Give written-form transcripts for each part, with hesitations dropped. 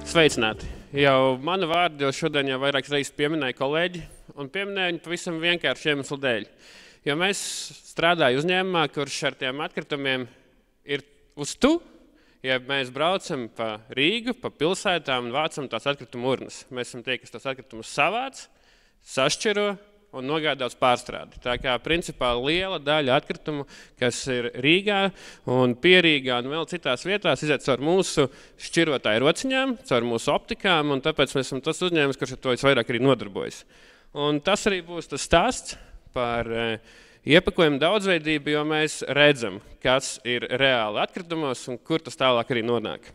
Sveicināti! Jau manu vārdu jau šodien jau vairākas reizes pieminēja kolēģi, un pieminēja viņu pavisam vienkārši iemeslu dēļ. Jo mēs strādājam uzņēmumā, kurš ar tiem atkritumiem ir uz tu, ja mēs braucam pa Rīgu, pa pilsētām un vācam tās atkritumu urnas. Mēs esam tie, kas tās atkritumus savāc, sašķiro un nogādā uz pārstrādi. Tā kā principā liela daļa atkritumu, kas ir Rīgā un Pierīgā un vēl citās vietās, iziet caur mūsu šķirotāju rociņām, caur mūsu optikām, un tāpēc mēs esam tas uzņēmums, kurš ar to visvairāk arī nodarbojas. Un tas arī būs tas stāsts par iepakojumu daudzveidību, jo mēs redzam, kas ir reāli atkritumos un kur tas tālāk arī nonāk.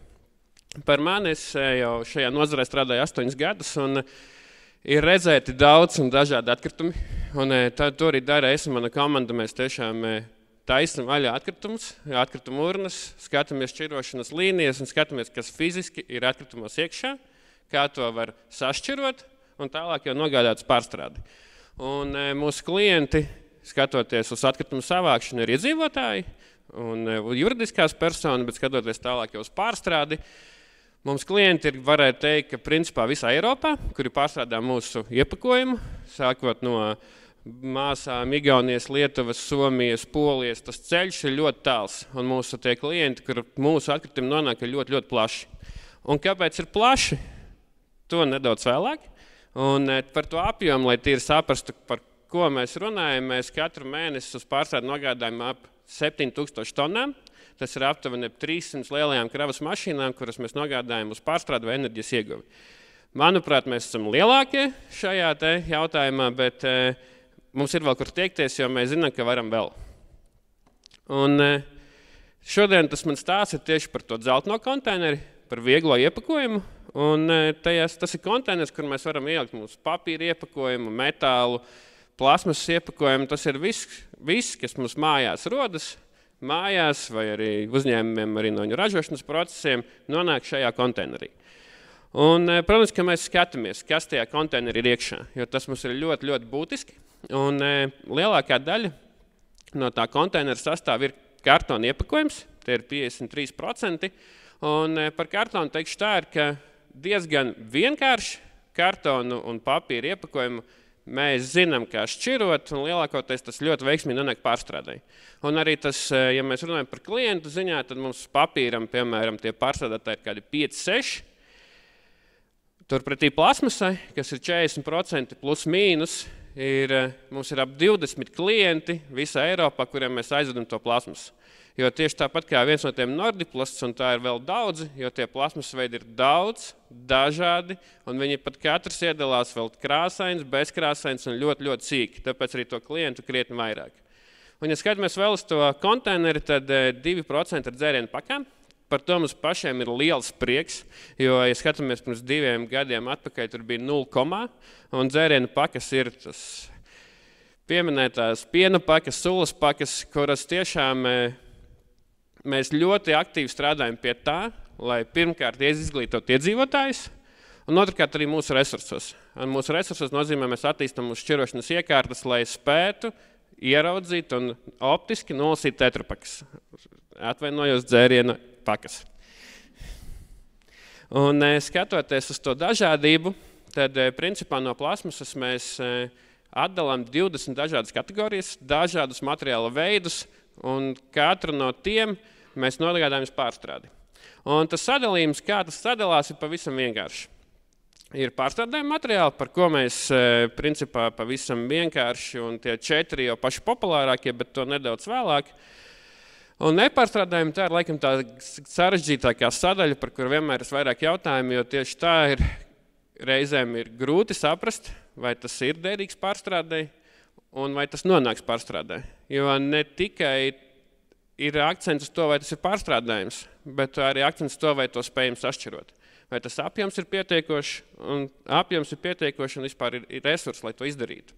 Par mani es jau šajā nozarē strādāju 8 gadus, un ir redzēti daudz un dažādi atkritumi, un to arī dara es un mana komanda. Mēs tiešām taisam vaļā atkritumus, atkritumu urnas, skatāmies šķirošanas līnijas un skatāmies, kas fiziski ir atkritumos iekšā, kā to var sašķirot un tālāk jau nogādāt uz pārstrādi. Un mūsu klienti, skatoties uz atkritumu savākšanu, ir iedzīvotāji un juridiskās personas, bet skatoties tālāk jau uz pārstrādi, mums klienti ir, varētu teikt, ka principā visā Eiropā, kuri pārstrādā mūsu iepakojumu, sākot no māsām Igaunijas, Lietuvas, Somijas, Polijas, tas ceļš ir ļoti tāls. Un mūsu tie klienti, kur mūsu atkritumi nonāk, ir ļoti, ļoti plaši. Un kāpēc ir plaši? To nedaudz vēlāk. Un par to apjomu, lai tīri saprastu, par ko mēs runājam, mēs katru mēnesi uz pārstrādi nogādājam ap 7000 tonnām. Tas ir aptuveni 300 lielajām kravas mašīnām, kuras mēs nogādājam uz pārstrādi vai enerģijas ieguvi. Manuprāt, mēs esam lielākie šajā jautājumā, bet mums ir vēl kur tiekties, jo mēs zinām, ka varam vēl. Un šodien tas man stāsts ir tieši par to dzelteno konteineri, par vieglo iepakojumu. Un tas ir konteiners, kur mēs varam ielikt mūsu papīra iepakojumu, metālu, plasmasas iepakojumu. Tas ir viss, kas mums mājās rodas, mājās vai arī uzņēmumiem arī no viņu ražošanas procesiem nonāk šajā konteinerī. Un, protams, ka mēs skatāmies, kas tajā konteinerī ir iekšā, jo tas mums ir ļoti, ļoti būtiski. Un lielākā daļa no tā konteinera sastāv ir kartona iepakojums, tie ir 53%. Un par kartonu teikšu tā ir, ka diezgan vienkārši kartonu un papīra iepakojumu mēs zinām, kā šķirot, un lielākoties tas ļoti veiksmīgi nonāk pārstrādai. Un arī tas, ja mēs runājam par klientu ziņā, tad mums papīram, piemēram, tie pārstrādātāji ir kādi 5-6. Turpretī plasmasai, kas ir 40% plus mīnus, mums ir ap 20 klienti visā Eiropā, kuriem mēs aizvedam to plasmasu. Jo tieši tāpat kā viens no tiem Nordiplasts, un tā ir vēl daudzi, jo tie plasmasas veidi ir daudz, dažādi, un viņi pat katrs iedalās vēl krāsains, bezkrāsains un ļoti, ļoti sīki, tāpēc arī to klientu krietni vairāk. Un, ja skatāmies vēl uz to konteineri, tad 2% ir dzērienu pakām. Par to mums pašiem ir liels prieks, jo, ja skatāmies pirms 2 gadiem atpakaļ, tur bija 0, un dzērienu pakas ir tas pieminētās piena pakas, sulas pakas, kuras tiešām mēs ļoti aktīvi strādājam pie tā, lai pirmkārt izglītot iedzīvotājus, un otrkārt arī mūsu resursos. Un mūsu resursos nozīmē, mēs attīstam mūsu šķirošanas iekārtas, lai spētu ieraudzīt un optiski nolasīt tetrapakas. Atvainojos, dzēriena pakas. Un skatoties uz to dažādību, tad principā no plasmasas mēs atdalām 20 dažādas kategorijas, dažādus materiāla veidus, un katru no tiem mēs nogādājam uz pārstrādi. Un tas sadalījums, kā tas sadalās, ir pavisam vienkārši. Ir pārstrādājumi materiāli, par ko mēs principā pavisam vienkārši, un tie 4 jau paši populārākie, bet to nedaudz vēlāk. Un nepārstrādājumi tā ir laikam tā sarežģītākā sadaļa, par kuru vienmēr ir vairāk jautājumu, jo tieši tā ir reizēm ir grūti saprast, vai tas ir derīgs pārstrādai un vai tas nonāks pārstrādai. Jo ne tikai ir akcents uz to, vai tas ir pārstrādājums, bet arī akcents uz to, vai to spējam sašķirot. Vai tas apjoms ir pietiekošs, un vispār ir resursi, lai to izdarītu.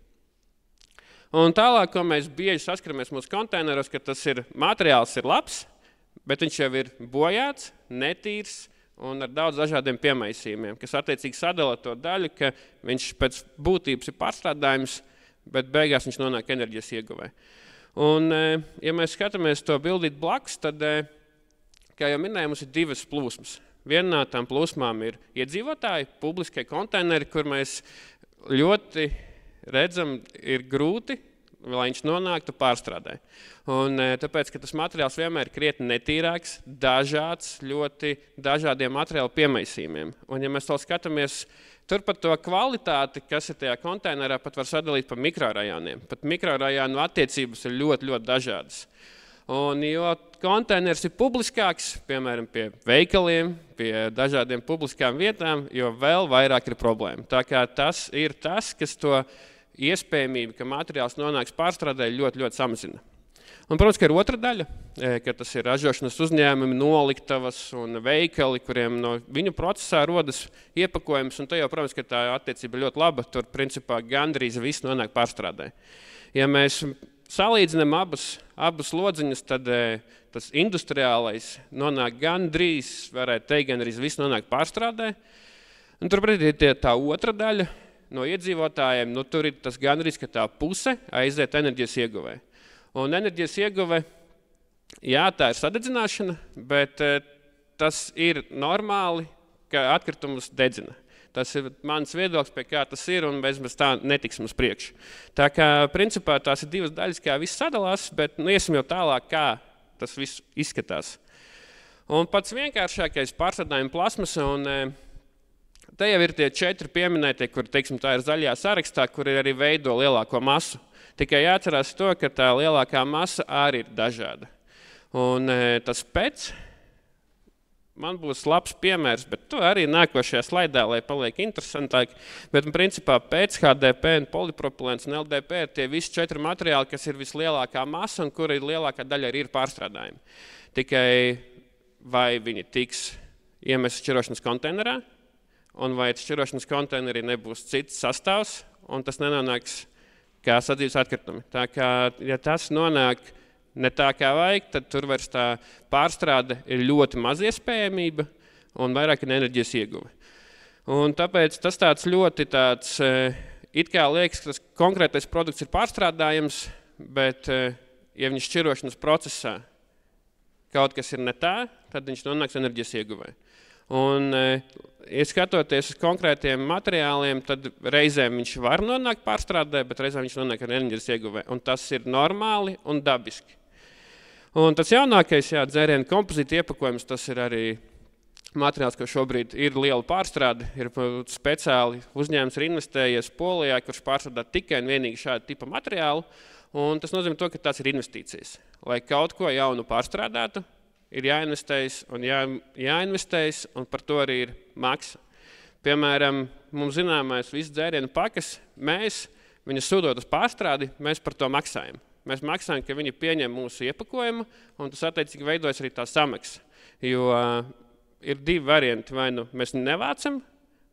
Un tālāk, ko mēs bieži saskaramies mūsu konteineros, ka tas materiāls ir labs, bet viņš jau ir bojāts, netīrs un ar daudz dažādiem piemaisījumiem, kas attiecīgi sadala to daļu, ka viņš pēc būtības ir pārstrādājums, bet beigās viņš nonāk enerģijas ieguvē. Un, ja mēs skatāmies to bildīt blakus, tad, kā jau minēju, mums ir 2 plūsmas. Viena no tām plūsmām ir iedzīvotāji, publiskie konteineri, kur mēs ļoti redzam, ir grūti, lai viņš nonāktu pārstrādē. Un tāpēc, ka tas materiāls vienmēr ir krietni netīrāks, dažāds, ļoti dažādiem materiālu piemaisījumiem. Un ja mēs vēl skatāmies turpat to kvalitāti, kas ir tajā konteinerā, pat var sadalīt pa mikrorajoniem. Pat mikrorajonu attiecības ir ļoti, ļoti dažādas. Un jo konteiners ir publiskāks, piemēram, pie veikaliem, pie dažādiem publiskām vietām, jo vēl vairāk ir problēma. Tā kā tas ir tas, kas to iespējamību, ka materiāls nonāks pārstrādē, ļoti, ļoti samazina. Un, protams, ka ir otra daļa, ka tas ir ražošanas uzņēmumi, noliktavas un veikali, kuriem no viņu procesā rodas iepakojums, un te jau, protams, ka tā attiecība ļoti laba, tur principā gandrīz viss nonāk pārstrādē. Ja mēs salīdzinām abas lodziņas, tad tas industriālais nonāk gandrīz, varētu teikt, gandrīz viss nonāk pārstrādē. Un turpretī ir tā otra daļa no iedzīvotājiem, tur ir tas gandrīz, ka tā puse aiziet enerģijas ieguvē. Un enerģijas ieguve, jā, tā ir sadedzināšana, bet tas ir normāli, ka atkritumus dedzina. Tas ir mans viedoklis, pie kā tas ir, un mēs tā netiksim uz priekšu. Tā kā, principā, tās ir divas daļas, kā viss sadalās, bet iesim jau tālāk, kā tas viss izskatās. Un pats vienkāršākais pārstrādājuma plasmasa, un te jau ir tie 4 pieminētie, kur, teiksim, tā ir zaļajā sarakstā, kur arī veido lielāko masu. Tikai jāatcerās to, ka tā lielākā masa arī ir dažāda. Un tas pēc man būs labs piemērs, bet to arī nākošajā slaidā, lai paliek interesantāk. Bet, principā, pēc HDP un polipropilēns un LDP ir tie visi 4 materiāli, kas ir vislielākā masa un kura ir lielākā daļa arī ir pārstrādājumi. Tikai vai viņi tiks iemesti šķirošanas konteinerā, un vai šķirošanas konteinerī nebūs cits sastāvs, un tas nenonāks kā sadzīves atkritumi. Tā kā, ja tas nonāk ne tā kā vajag, tad tur vairs tā pārstrāde ir ļoti maz iespējamība un vairāk ir enerģijas ieguve. Un tāpēc tas tāds ļoti tāds, it kā liekas, ka tas konkrētais produkts ir pārstrādājams, bet ja viņš šķirošanas procesā kaut kas ir ne tā, tad viņš nonāks enerģijas ieguvē. Un, ja skatoties uz konkrētiem materiāliem, tad reizēm viņš var nonākt pārstrādē, bet reizēm viņš nonāk ar enerģijas ieguvē. Un tas ir normāli un dabiski. Un tas jaunākais, dzērienu kompozīta iepakojums, tas ir arī materiāls, ko šobrīd ir liela pārstrāde. Ir speciāli uzņēmums ir investējies Polijā, kurš pārstrādā tikai un vienīgi šādu tipa materiālu. Un tas nozīmē to, ka tās ir investīcijas. Lai kaut ko jaunu pārstrādātu, ir jāinvestējas un par to arī ir maksa. Piemēram, mums zināmais viss dzērienu pakas, mēs viņus sūdot uz pārstrādi, mēs par to maksājam. Mēs maksājam, ka viņi pieņem mūsu iepakojumu, un tas attiecīgi veidojas arī tā samaksa. Jo ir 2 varianti, vai nu mēs nevācam,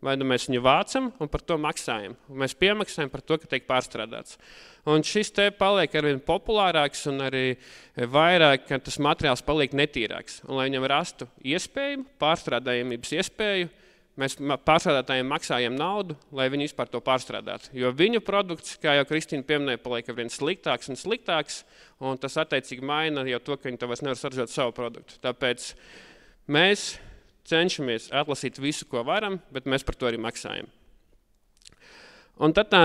vai nu mēs viņu vācam un par to maksājam. Un mēs piemaksājam par to, ka tiek pārstrādāts. Un šis te paliek arvien populārāks un arī vairāk, ka tas materiāls paliek netīrāks. Un lai viņam rastu iespēju, pārstrādājamības iespēju, mēs pārstrādātājiem maksājam naudu, lai viņi vispār to pārstrādātu. Jo viņu produkts, kā jau Kristīna pieminēja, paliek arvien sliktāks un sliktāks, un tas attiecīgi maina jau to, ka viņi to vairs nevar saražot savu produktu. Tāpēc mēs cenšamies atlasīt visu, ko varam, bet mēs par to arī maksājam. Un tad tā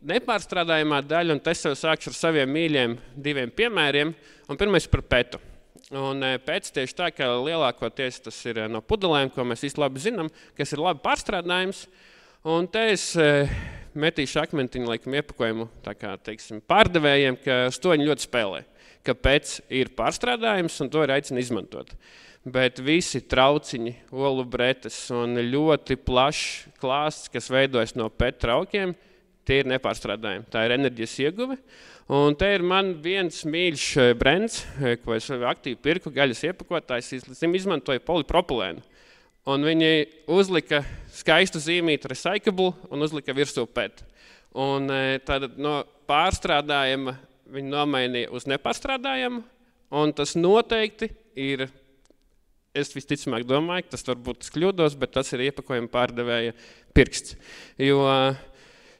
nepārstrādājumā daļa, un es jau sākšu ar saviem mīļiem 2 piemēriem, un pirmais par petu. Un pēc tieši tā, ka lielākoties tas ir no pudelēm, ko mēs īsti labi zinām, kas ir labi pārstrādājums, un te es metīšu akmentiņu, laikam, iepakojumu, tā kā, teiksim, pārdevējiem, ka stoņi ļoti spēlē, ka pēc ir pārstrādājums, un to ir aicina izmantot. Bet visi trauciņi, olu bretes un ļoti plašs klāsts, kas veidojas no PET traukiem, tie ir nepārstrādājumi. Tā ir enerģijas ieguve. Un te ir man viens mīļš brands, ko es aktīvi pirku, gaļas iepakotājs, izmantoja polipropilēnu. Un viņi uzlika skaistu zīmīti recyclable un uzlika virsū PET. Un tad no pārstrādājuma viņi nomainīja uz nepārstrādājumu, un tas noteikti ir, es visticamāk domāju, ka tas varbūt kļūdos, bet tas ir iepakojuma pārdevēja pirksts.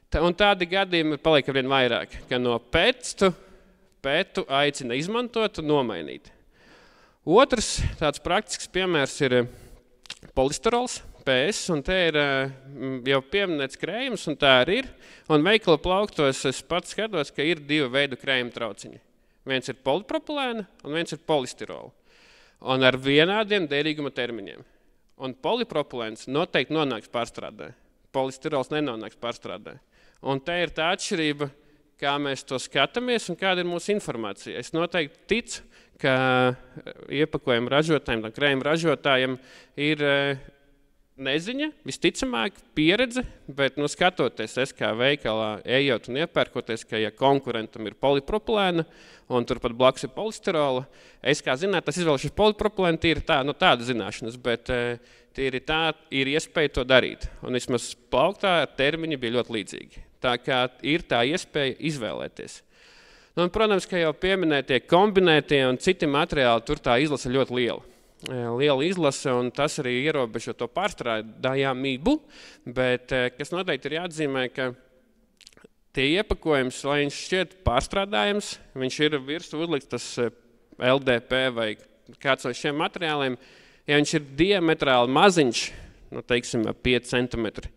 Un tādi gadījumi paliek arvien vairāk, ka no PETu aicina izmantot un nomainīt. Otrs tāds praktisks piemērs ir polisterols, PS, un te ir jau pieminēts krējums, un tā arī ir. Un veikala plauktos es pats skatos, ka ir divu veidu krējuma trauciņi. Viens ir polipropilēna, un viens ir polistirola. Un ar vienādiem derīguma termiņiem. Un polipropilēns noteikti nonāks pārstrādē. Polistirols nenonāks pārstrādē. Un te ir tā atšķirība, kā mēs to skatāmies un kāda ir mūsu informācija. Es noteikti ticu, ka iepakojuma ražotājiem, krējuma ražotājiem ir neziņa, visticamāk pieredze, bet skatoties es kā veikalā, ejot un iepērkoties, ka ja konkurentam ir polipropilēna un turpat blakus ir polistirola, es kā zināt, tas izvēlēšu polipropilēnu, tīri tā, tāda zināšanas, bet tīri tā ir iespēja to darīt. Un vismaz plauktā termiņi bija ļoti līdzīgi. Tā kā ir tā iespēja izvēlēties. Un, protams, ka jau pieminētie kombinētie un citi materiāli, tur tā izlase ļoti liela. Liela izlase, un tas arī ierobežo to pārstrādājamību, bet kas noteikti ir jāatzīmē, ka tie iepakojums, lai viņš šķiet pārstrādājams, viņš ir virsū uzlikts tas LDP vai kāds no šiem materiāliem, ja viņš ir diametrāli maziņš, teiksim 5 centimetri,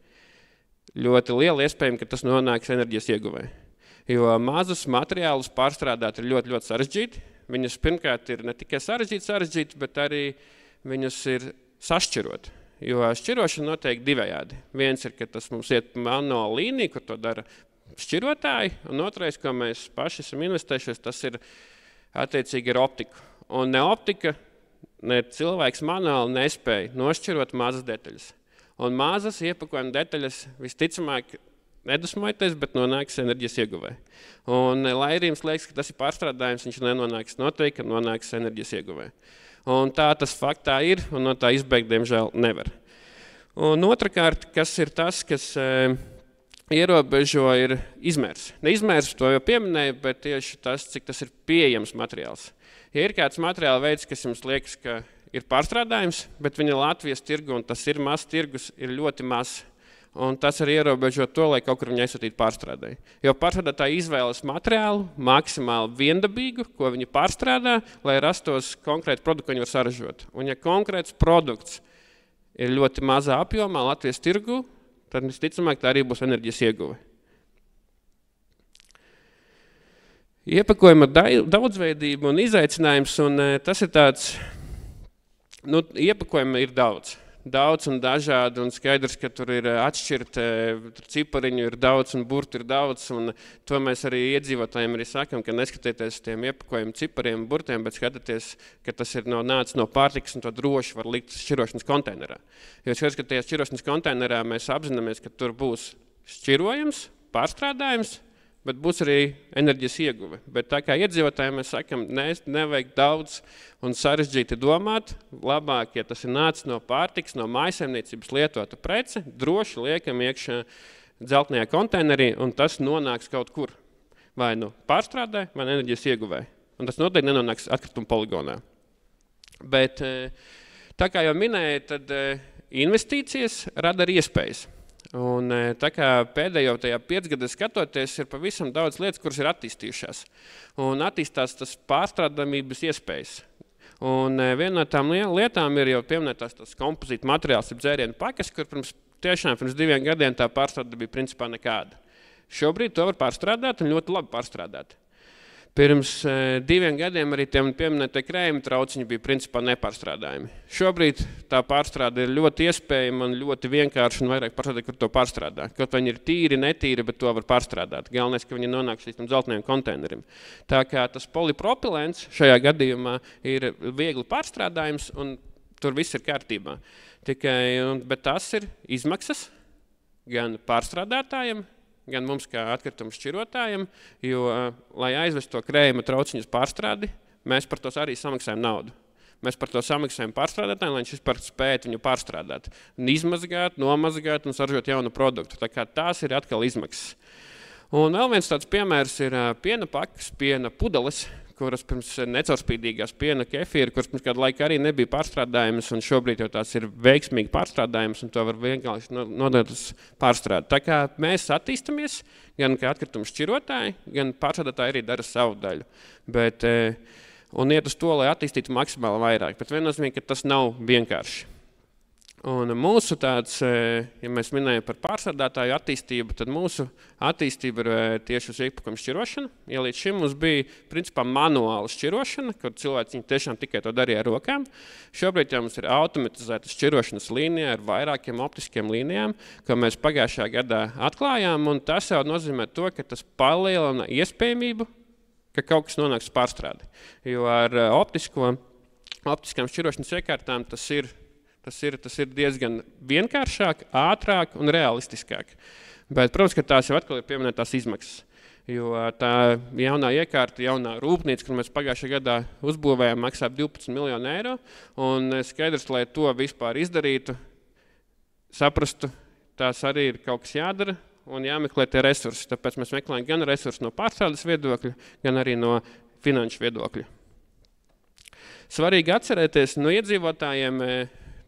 ļoti liela iespējama, ka tas nonāks enerģijas ieguvē. Jo mazus materiālus pārstrādāt ir ļoti, ļoti sarežģīti. Viņus pirmkārt ir ne tikai sarežģīti, bet arī viņus ir sašķirot. Jo šķirošana notiek divējādi. Viens ir, ka tas mums iet manuāla līnija, kur to dara šķirotāji, un otrais, ko mēs paši esam investējušies, tas ir attiecīgi ar optiku. Un ne optika, ne cilvēks manuāli nespēja nošķirot mazas detaļas. Un mazas iepakojuma detaļas visticamāk nedusmojoties, bet nonāks enerģijas ieguvē. Un, lai arī jums liekas, ka tas ir pārstrādājums, viņš nenonāks noteikti, ka nonāks enerģijas ieguvē. Un tā tas faktā ir, un no tā izbeigt, diemžēl, nevar. Un otrakārt, kas ir tas, kas ierobežo, ir izmērs. Ne izmērs, to jau pieminēju, bet tieši tas, cik tas ir pieejams materiāls. Ja ir kāds materiāla veids, kas jums liekas, ka ir pārstrādājums, bet viņa Latvijas tirgu, un tas ir mazs tirgus, ir ļoti mazs. Un tas arī ierobežo to, lai kaut kur viņu aizsūtītu pārstrādēji. Jo pārstrādātāji izvēlas materiālu maksimāli viendabīgu, ko viņi pārstrādā, lai rastos konkrēti produkti, ko viņi var saražot. Un ja konkrēts produkts ir ļoti mazā apjomā Latvijas tirgu, tad visticamāk tā arī būs enerģijas ieguve. Iepakojuma daudzveidība un izaicinājums, un tas ir tāds, iepakojuma ir daudz un dažādi, un skaidrs, ka tur ir atšķirti, cipariņu ir daudz un burtu ir daudz, un to mēs arī iedzīvotājiem arī sakam, ka neskatieties tiem iepakojumu cipariem un burtiem, bet skatieties, ka tas ir nācis no pārtikas, un to droši var likt šķirošanas konteinerā. Jo skaties šķirošanas konteinerā, mēs apzināmies, ka tur būs šķirojums, pārstrādājums, bet būs arī enerģijas ieguve. Bet tā kā iedzīvotājiem mēs sakam, nevajag daudz un sarežģīti domāt, labāk, ja tas ir nācis no pārtikas, no mājsaimniecības lietota prece, droši liekam iekšā dzeltenajā konteinerī, un tas nonāks kaut kur. Vai pārstrādē, vai enerģijas ieguvē. Un tas noteikti nenonāks atkrituma poligonā. Bet tā kā jau minēju, tad investīcijas rada arī iespējas. Un tā kā pēdējo tajā 5 gadē skatoties, ir pavisam daudz lietas, kuras ir attīstījušās. Un attīstās tas pārstrādāmības iespējas. Un viena no tām lietām ir jau pieminētās tas kompozīta materiāls, ir dzērienu pakas, kur pirms 2 gadiem tā pārstrāde bija principā nekāda. Šobrīd to var pārstrādāt un ļoti labi pārstrādāt. Pirms 2 gadiem arī tiem pieminētie krējuma trauciņi bija principā nepārstrādājumi. Šobrīd tā pārstrāde ir ļoti iespējama un ļoti vienkārši un vairāk pārstrādāt, kur to pārstrādā. Kaut viņi ir tīri, netīri, bet to var pārstrādāt. Galvenais, ka viņi nonāks līdz tam dzeltenajam konteinerim. Tā kā tas polipropilēns šajā gadījumā ir viegli pārstrādājums un tur viss ir kārtībā. Bet tas ir izmaksas gan pārstrādātājiem, gan mums kā atkritumu šķirotājiem, jo, lai aizvestu to krējuma trauciņus pārstrādi, mēs par to arī samaksājam naudu. Mēs par to samaksājam pārstrādātājiem, lai viņš vispār spētu viņu pārstrādāt. Izmazgāt, nomazgāt un saražot jaunu produktu. Tā kā tās ir atkal izmaksas. Un vēl viens tāds piemērs ir piena pakas, piena pudeles, kuras pirms necaurspīdīgās piena kefīra, kuras pirms kādu laiku arī nebija pārstrādājumas, un šobrīd jau tās ir veiksmīgi pārstrādājumas, un to var vienkārši nodot uz pārstrādi. Tā kā mēs attīstamies, gan kā atkritumu šķirotāji, gan pārstrādātāji arī dara savu daļu. Un iet uz to, lai attīstītu maksimāli vairāk. Bet viennozīmīgi, ka tas nav vienkārši. Un mūsu tāds, ja mēs minējam par pārstrādātāju attīstību, tad mūsu attīstība ir tieši uz iepakojumu šķirošanu. Ja līdz šim mums bija principā manuāla šķirošana, kur cilvēki tiešām tikai to darīja ar rokām, šobrīd jau mums ir automatizēta šķirošanas līnija ar vairākiem optiskiem līnijām, ko mēs pagājušajā gadā atklājām, un tas jau nozīmē to, ka tas palielina iespējamību, ka kaut kas nonāks pārstrādi. Jo ar optiskām šķirošanas iekārtām tas ir diezgan vienkāršāk, ātrāk un realistiskāk. Bet, protams, ka tās jau atkal ir pieminētās izmaksas. Jo tā jaunā iekārta, jaunā rūpnīca, kur mēs pagājušajā gadā uzbūvējām, maksā 12 miljonu eiro. Un skaidrs, lai to vispār izdarītu, saprastu, tās arī ir kaut kas jādara un jāmeklē tie resursi. Tāpēc mēs meklējam gan resursi no pārstrādes viedokļa, gan arī no finanšu viedokļa. Svarīgi atcerēties no iedzīvotājiem,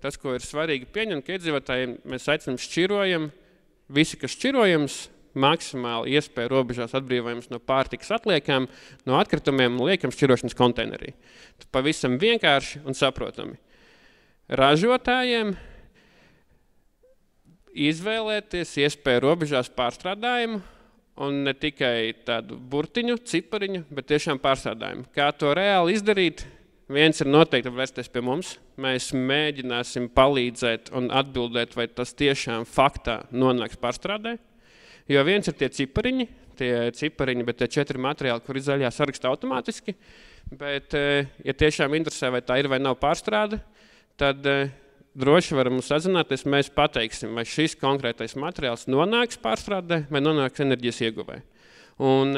tas, ko ir svarīgi pieņemt, ka iedzīvotājiem mēs aicinām šķirojam, visi, kas šķirojams, maksimāli iespēja robežās atbrīvojams no pārtikas atliekām, no atkritumiem un liekam šķirošanas konteinerī. Pavisam vienkārši un saprotami. Ražotājiem izvēlēties iespēju robežās pārstrādājumu un ne tikai tādu burtiņu, cipariņu, bet tiešām pārstrādājumu. Kā to reāli izdarīt? Viens ir noteikti vērsties pie mums. Mēs mēģināsim palīdzēt un atbildēt, vai tas tiešām faktā nonāks pārstrādē. Jo viens ir tie cipariņi, bet tie 4 materiāli, kur ir zaļā saraksta automātiski. Bet, ja tiešām interesē, vai tā ir vai nav pārstrāde, tad droši varam sazināties, mēs pateiksim, vai šis konkrētais materiāls nonāks pārstrādē vai nonāks enerģijas ieguvē. Un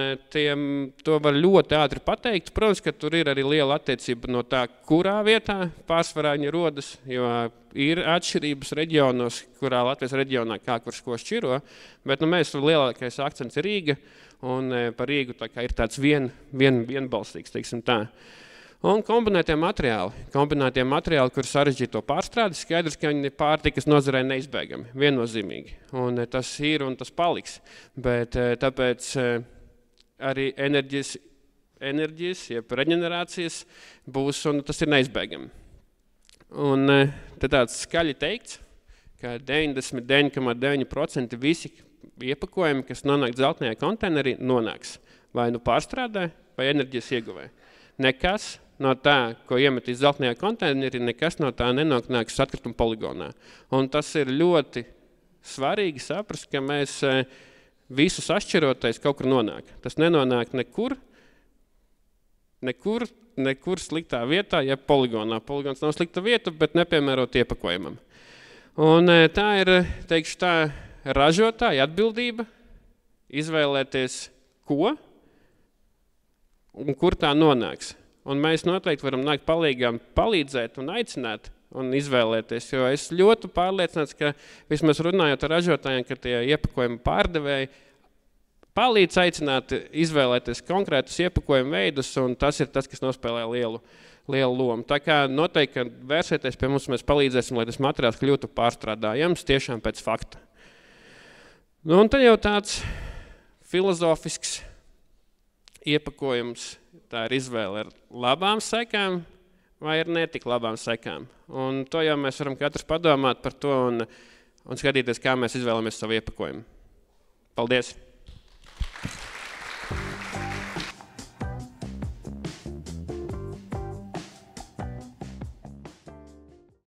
to var ļoti ātri pateikt. Protams, ka tur ir arī liela attiecība no tā, kurā vietā pārsvarā viņi rodas, jo ir atšķirības reģionos, kurā Latvijas reģionā kā kurš ko šķiro, bet mēs lielākais akcents ir Rīga, un par Rīgu tā kā ir tāds vienbalstīgs, teiksim tā. Un kombinētie materiāli, kur sarežģīto pārstrādi, skaidrs, ka viņi pārtikas nozarē neizbēgami, viennozīmīgi. Un tas ir un tas paliks. Bet tāpēc arī enerģijas, jeb reģenerācijas būs, un tas ir neizbēgami. Un te tāds skaļi teikts, ka 99,9% visi iepakojumi, kas nonāk dzeltenajā konteinerī, nonāks vai nu pārstrādē, vai enerģijas ieguvē. Nekas no tā, ko iemetīs dzeltenajā konteinerī, nekas no tā nenonāks atkrituma poligonā. Un tas ir ļoti svarīgi saprast, ka mēs visu sašķirotais kaut kur nonāk. Tas nenonāk nekur sliktā vietā, ja poligonā. Poligons nav slikta vieta, bet nepiemērot iepakojumam. Un tā ir, teikšu tā, ražotāja atbildība izvēlēties, ko un kur tā nonāks. Un mēs noteikti varam nākt palīdzēt un aicināt un izvēlēties, jo es ļoti pārliecināts, ka vismaz runājot ar ražotājiem, ka tie iepakojumi pārdevēji palīdz aicināt izvēlēties konkrētus iepakojumu veidus, un tas ir tas, kas nospēlē lielu lomu. Tā kā noteikti, ka vērsieties pie mums, mēs palīdzēsim, lai tas materiāls kļūtu pārstrādājams tiešām pēc fakta. Nu, un tad jau tāds filozofisks iepakojums, tā ir izvēle ar labām sekām vai ar netik labām sekām. Un to jau mēs varam katrs padomāt par to un skatīties, kā mēs izvēlamies savu iepakojumu. Paldies!